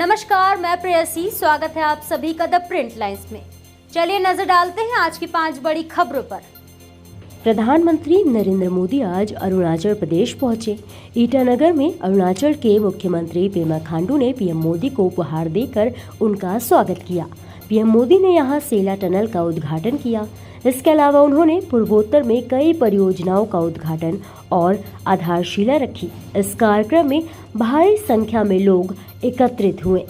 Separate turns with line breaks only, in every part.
नमस्कार, मैं प्रेयसी। स्वागत है आप सभी का द प्रिंट लाइन्स में। चलिए नजर डालते हैं आज की 5 बड़ी खबरों पर।
प्रधानमंत्री नरेंद्र मोदी आज अरुणाचल प्रदेश पहुंचे। ईटानगर में अरुणाचल के मुख्यमंत्री पेमा खांडू ने पीएम मोदी को उपहार देकर उनका स्वागत किया। पीएम मोदी ने यहां सेला टनल का उद्घाटन किया। इसके अलावा उन्होंने पूर्वोत्तर में कई परियोजनाओं का उद्घाटन और आधारशिला रखी। इस कार्यक्रम में भारी संख्या में लोग एकत्रित हुए।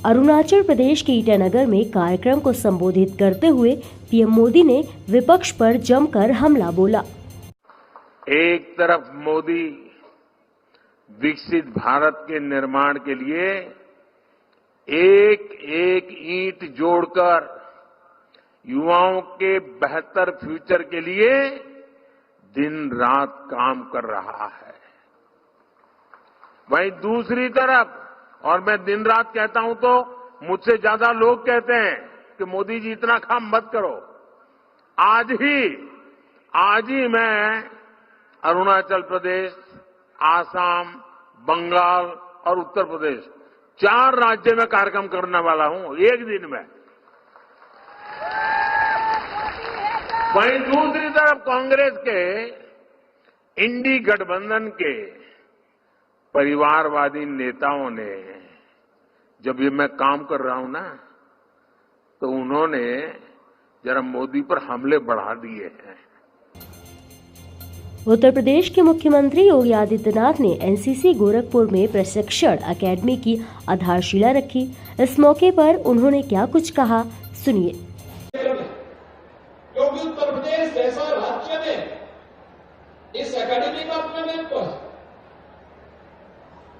अरुणाचल प्रदेश के ईटानगर में कार्यक्रम को संबोधित करते हुए पीएम मोदी ने विपक्ष पर जमकर हमला बोला।
एक तरफ मोदी विकसित भारत के निर्माण के लिए एक एक ईंट जोड़कर युवाओं के बेहतर फ्यूचर के लिए दिन रात काम कर रहा है, वहीं दूसरी तरफ, और मैं दिन रात कहता हूं तो मुझसे ज्यादा लोग कहते हैं कि मोदी जी इतना काम मत करो। आज ही मैं अरुणाचल प्रदेश, आसाम, बंगाल और उत्तर प्रदेश 4 राज्य में कार्यक्रम करने वाला हूं एक दिन में। वहीं दूसरी तरफ कांग्रेस के इंडी गठबंधन के परिवारवादी नेताओं ने, जब ये मैं काम कर रहा हूं ना, तो उन्होंने जरा मोदी पर हमले बढ़ा दिए हैं।
उत्तर प्रदेश के मुख्यमंत्री योगी आदित्यनाथ ने एनसीसी गोरखपुर में प्रशिक्षण अकेडमी की आधारशिला रखी। इस मौके पर उन्होंने क्या कुछ कहा, सुनिए।
क्योंकि उत्तर प्रदेश जैसा राज्य में इस अकेडमी का अपना महत्व है।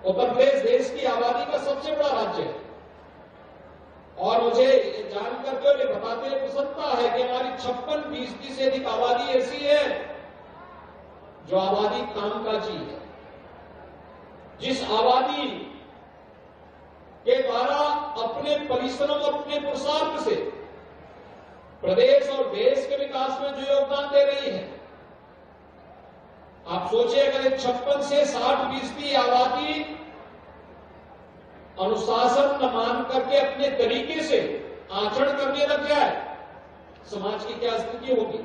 उत्तर प्रदेश देश की आबादी का सबसे बड़ा राज्य है और मुझे जानकर के लिए बताते हुए प्रसन्नता है कि हमारी 56% से अधिक आबादी ऐसी है जो आबादी कामकाजी है, जिस आबादी के द्वारा अपने परिश्रम, अपने पुरुषार्थ से प्रदेश और देश के विकास में जो योगदान दे रही है। आप सोचिए, अगर 56 से 60% आबादी अनुशासन न मान करके अपने तरीके से आचरण करने लग जाए, समाज की क्या स्थिति होगी।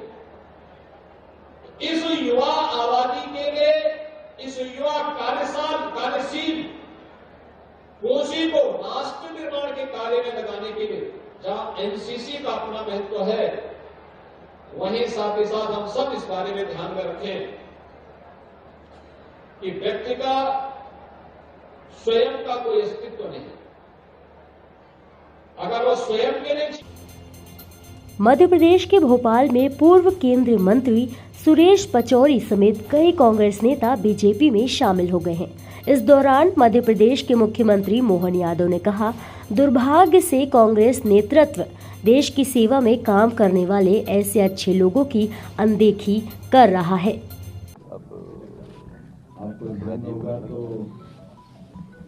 इस युवा आबादी के लिए, इस युवा कार्यशील पूंजी को राष्ट्र निर्माण के कार्य में लगाने के लिए जहां एनसीसी का अपना महत्व है, वहीं साथ ही साथ हम सब इस बारे में ध्यान में रखें कि व्यक्ति का स्वयं का कोई अस्तित्व नहीं। अगर वो स्वयं के लिए।
मध्य प्रदेश के भोपाल में पूर्व केंद्रीय मंत्री सुरेश पचौरी समेत कई कांग्रेस नेता बीजेपी में शामिल हो गए हैं। इस दौरान मध्य प्रदेश के मुख्यमंत्री मोहन यादव ने कहा, दुर्भाग्य से कांग्रेस नेतृत्व देश की सेवा में काम करने वाले ऐसे अच्छे लोगों की अनदेखी कर रहा है।
आपको ध्यान होगा तो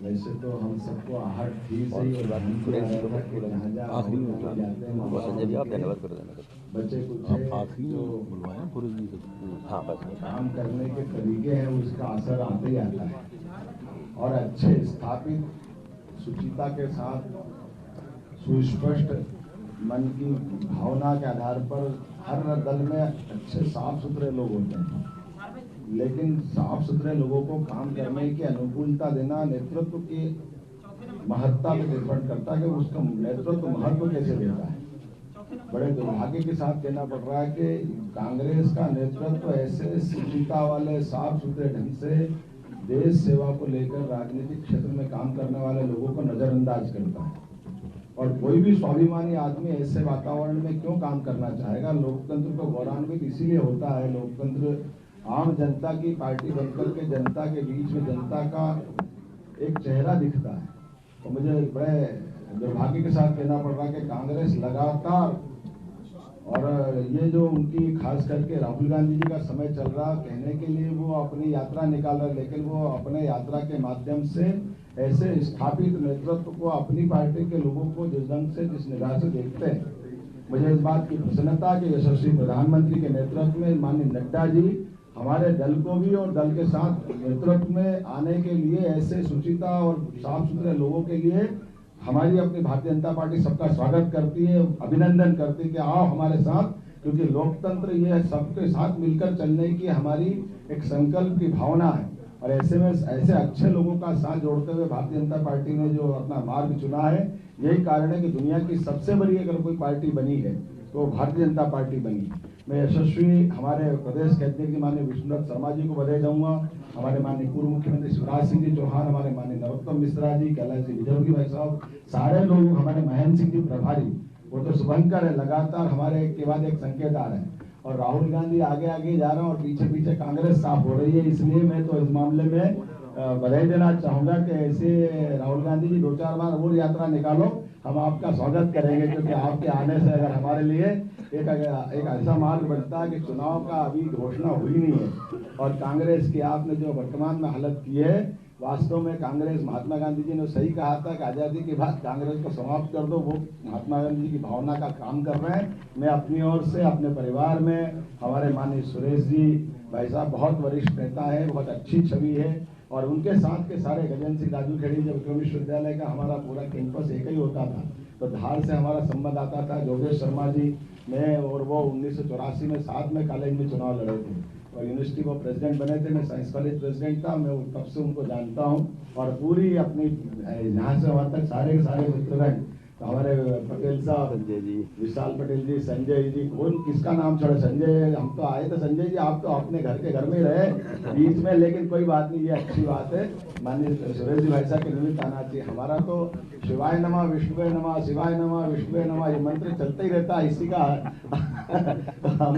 वैसे तो हम सबको आहट थी सही, और बच्चे कुछ काम करने के तरीके हैं, उसका असर आते ही आता है। और अच्छे स्थापित सुचिता के साथ सुस्पष्ट मन की भावना के आधार पर हर दल में अच्छे साफ सुथरे लोग होते हैं, लेकिन साफ सुथरे लोगों को काम करने की अनुकूलता देना नेतृत्व की महत्ता पर निर्भर करता है कि उसका नेतृत्व महत्व कैसे देता है। बड़े दुर्भाग्य के साथ कहना पड़ रहा है कि कांग्रेस का नेतृत्व ऐसे सुचिता वाले साफ सुथरे ढंग से देश सेवा को लेकर राजनीतिक क्षेत्र में काम करने वाले लोगों को नजरअंदाज करता है। और कोई भी स्वाभिमानी आदमी ऐसे वातावरण में क्यों काम करना चाहेगा। लोकतंत्र को गौरवान्वित इसीलिए होता है। लोकतंत्र आम जनता की पार्टी बनकर के जनता के बीच में जनता का एक चेहरा दिखता है। तो मुझे बड़े दुर्भाग्य के साथ कहना पड़ रहा है कि कांग्रेस लगातार और ये जो उनकी खास करके राहुल गांधी जी का समय चल रहा कहने के लिए वो अपनी यात्रा निकाल रहे, लेकिन वो अपने यात्रा के माध्यम से ऐसे स्थापित नेतृत्व को अपनी पार्टी के लोगों को जिस ढंग से जिस निगाह से देखते हैं, मुझे इस बात की प्रसन्नता कि यशस्वी प्रधानमंत्री के नेतृत्व में माननीय नड्डा जी हमारे दल को भी और दल के साथ नेतृत्व में आने के लिए ऐसे सुचिता और साफ सुथरे लोगों के लिए हमारी अपनी भारतीय जनता पार्टी सबका स्वागत करती है, अभिनंदन करती है कि आओ हमारे साथ, क्योंकि लोकतंत्र ये सबके साथ मिलकर चलने की हमारी एक संकल्प की भावना है। और ऐसे में ऐसे अच्छे लोगों का साथ जोड़ते हुए भारतीय जनता पार्टी ने जो अपना मार्ग चुना है, यही कारण है कि दुनिया की सबसे बड़ी अगर कोई पार्टी बनी है तो भारतीय जनता पार्टी बनी। मैं यशस्वी हमारे प्रदेश के अध्यक्ष माननीय विष्णुदत्त शर्मा जी को बधाई दूंगा, हमारे माननीय पूर्व मुख्यमंत्री शिवराज सिंह जी चौहान, हमारे माननीय नरोत्तम मिश्रा जी, कैलाश जी विजयवर्गीय भाई साहब, सारे लोग, हमारे महेंद्र सिंह जी प्रभारी, वो तो शुभंकर है, लगातार हमारे एक के बाद एक संकेत आ रहे हैं। और राहुल गांधी आगे आगे जा रहे हैं और पीछे पीछे कांग्रेस साफ हो रही है, इसलिए मैं तो इस मामले में बधाई देना चाहूंगा कि ऐसे राहुल गांधी जी 2-4 बार और यात्रा निकालो, हम आपका स्वागत करेंगे, क्योंकि आपके आने से अगर हमारे लिए एक ऐसा मार्ग बनता है कि चुनाव का अभी घोषणा हुई नहीं है और कांग्रेस की आपने जो वर्तमान में हालत की है, वास्तव में कांग्रेस, महात्मा गांधी जी ने सही कहा था कि आजादी के बाद कांग्रेस को समाप्त कर दो, वो महात्मा गांधी जी की भावना का काम कर रहे हैं। मैं अपनी ओर से अपने परिवार में हमारे माननीय सुरेश जी भाई साहब बहुत वरिष्ठ नेता है, बहुत अच्छी छवि है, और उनके साथ के सारे गजेंद्र सिंह राजू खेड़ी, जब विक्रम विश्वविद्यालय का हमारा पूरा कैंपस एक ही होता था तो धार से हमारा संबंध आता था, जोगेश शर्मा जी, मैं और वो 1984 में साथ में कॉलेज में चुनाव लड़े थे और यूनिवर्सिटी वो प्रेसिडेंट बने थे, मैं साइंस कॉलेज प्रेसिडेंट था, मैं तब से उनको जानता हूँ। और पूरी अपनी यहाँ से वहाँ तक सारे के सारे मित्रगण, तो हमारे पटेल साहब, संजय जी, विशाल पटेल जी, संजय जी, कौन किसका नाम छोड़े, संजय, हम तो आए थे संजय जी, आप तो अपने घर के घर में रहे बीच में, लेकिन कोई बात नहीं, ये अच्छी बात है। माननीय सुरेश जी भाई साहब के निमित्त आना चाहिए। हमारा तो शिवाय नमः, विष्णुवे नमः, शिवाय नमः, विष्णुवे नमः, ये मंत्र चलता ही रहता है, इसी का हम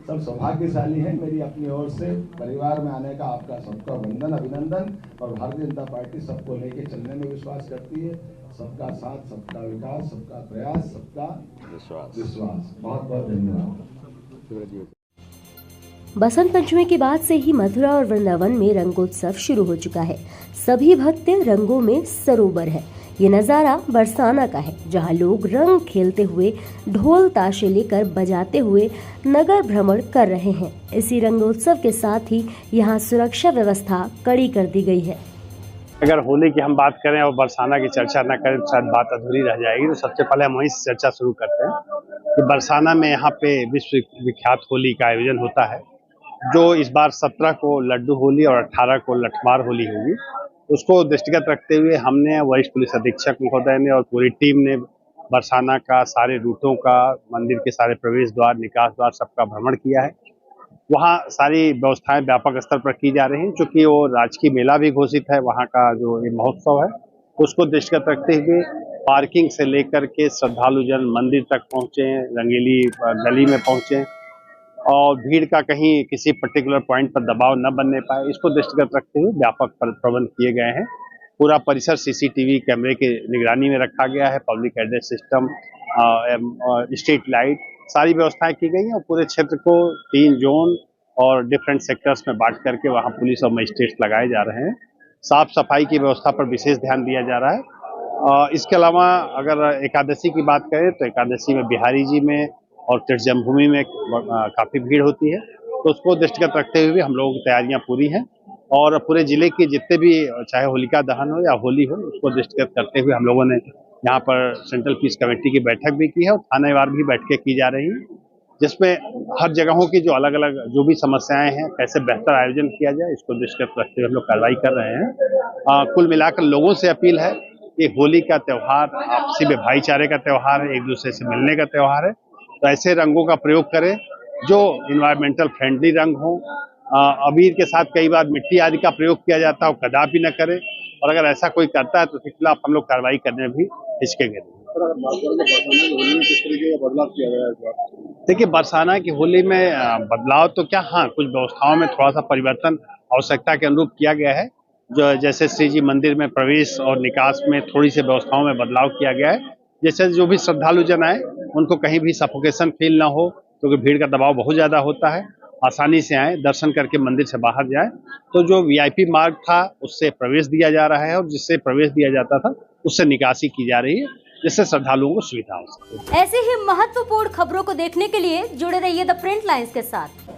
सब सौभाग्यशाली हैं। मेरी अपनी ओर से परिवार में आने का आपका सबका वंदन, अभिनंदन। और भारतीय जनता पार्टी सबको लेके चलने में विश्वास करती है, सबका साथ, सबका विकास, सबका प्रयास, सबका विश्वास। बहुत बहुत धन्यवाद।
बसंत पंचमी के बाद से ही मथुरा और वृंदावन में रंगोत्सव शुरू हो चुका है। सभी भक्त रंगों में सरोवर है। ये नज़ारा बरसाना का है, जहां लोग रंग खेलते हुए ढोल ताशे लेकर बजाते हुए नगर भ्रमण कर रहे हैं। इसी रंगोत्सव के साथ ही यहां सुरक्षा व्यवस्था कड़ी कर दी गई है।
अगर होली की हम बात करें और बरसाना की चर्चा न करें तो शायद बात अधूरी रह जाएगी। तो सबसे पहले हम वहीं से चर्चा शुरू करते हैं कि बरसाना में यहाँ पे विश्व विख्यात होली का आयोजन होता है, जो इस बार 17 को लड्डू होली और 18 को लठमार होली होगी। उसको दृष्टिगत रखते हुए हमने वरिष्ठ पुलिस अधीक्षक महोदय ने और पूरी टीम ने बरसाना का सारे रूटों का, मंदिर के सारे प्रवेश द्वार, निकास द्वार सबका भ्रमण किया है। वहाँ सारी व्यवस्थाएं व्यापक स्तर पर की जा रही हैं, चूँकि वो राजकीय मेला भी घोषित है, वहाँ का जो ये महोत्सव है उसको दृष्टिगत रखते हुए पार्किंग से लेकर के श्रद्धालुजन मंदिर तक पहुँचे, रंगीली गली में पहुँचे और भीड़ का कहीं किसी पर्टिकुलर पॉइंट पर दबाव न बनने पाए, इसको दृष्टिगत रखते हुए व्यापक प्रबंध किए गए हैं। पूरा परिसर सीसीटीवी कैमरे के निगरानी में रखा गया है, public address system, street light, सारी व्यवस्थाएं की गई हैं और पूरे क्षेत्र को 3 जोन और डिफरेंट सेक्टर्स में बांट करके वहां पुलिस और मजिस्ट्रेट्स लगाए जा रहे हैं। साफ सफाई की व्यवस्था पर विशेष ध्यान दिया जा रहा है। इसके अलावा अगर एकादशी की बात करें तो एकादशी में बिहारी जी में और तीर्थ जन्मभूमि में काफ़ी भीड़ होती है, तो उसको दृष्टिगत रखते हुए हम लोगों की तैयारियां पूरी हैं और पूरे जिले के जितने भी, चाहे होलिका दहन हो या होली हो, उसको दृष्टिगत करते हुए हम लोगों ने यहाँ पर सेंट्रल पीस कमेटी की बैठक भी की है और थानेवार भी बैठकें की जा रही हैं, जिसमें हर जगहों की जो अलग अलग जो भी समस्याएं हैं, कैसे बेहतर आयोजन किया जाए, इसको दृष्टिगत रखते हुए हम लोग कार्रवाई कर रहे हैं। कुल मिलाकर लोगों से अपील है कि होली का त्यौहार आपसी में भाईचारे का त्यौहार है, एक दूसरे से मिलने का त्यौहार है, तो ऐसे रंगों का प्रयोग करें जो इन्वायरमेंटल फ्रेंडली रंग हो। अबीर के साथ कई बार मिट्टी आदि का प्रयोग किया जाता है, वो कदापि न करें, और अगर ऐसा कोई करता है तो उसके खिलाफ हम लोग कार्रवाई करने में भी हिचकेंगे नहीं। देखिए, बरसाना की होली में बदलाव तो क्या, हाँ, कुछ व्यवस्थाओं में थोड़ा सा परिवर्तन आवश्यकता के अनुरूप किया गया है। जो जैसे श्री जी मंदिर में प्रवेश और निकास में थोड़ी सी व्यवस्थाओं में बदलाव किया गया है, जैसे जो भी श्रद्धालु जन आए उनको कहीं भी सफोकेशन फील ना हो, क्योंकि भीड़ का दबाव बहुत ज्यादा होता है। आसानी से आए, दर्शन करके मंदिर से बाहर जाए। तो जो वीआईपी मार्ग था उससे प्रवेश दिया जा रहा है और जिससे प्रवेश दिया जाता था उससे निकासी की जा रही है, जिससे श्रद्धालुओं को सुविधा हो सके।
ऐसी ही महत्वपूर्ण खबरों को देखने के लिए जुड़े रहिए द प्रिंट लाइन्स के साथ।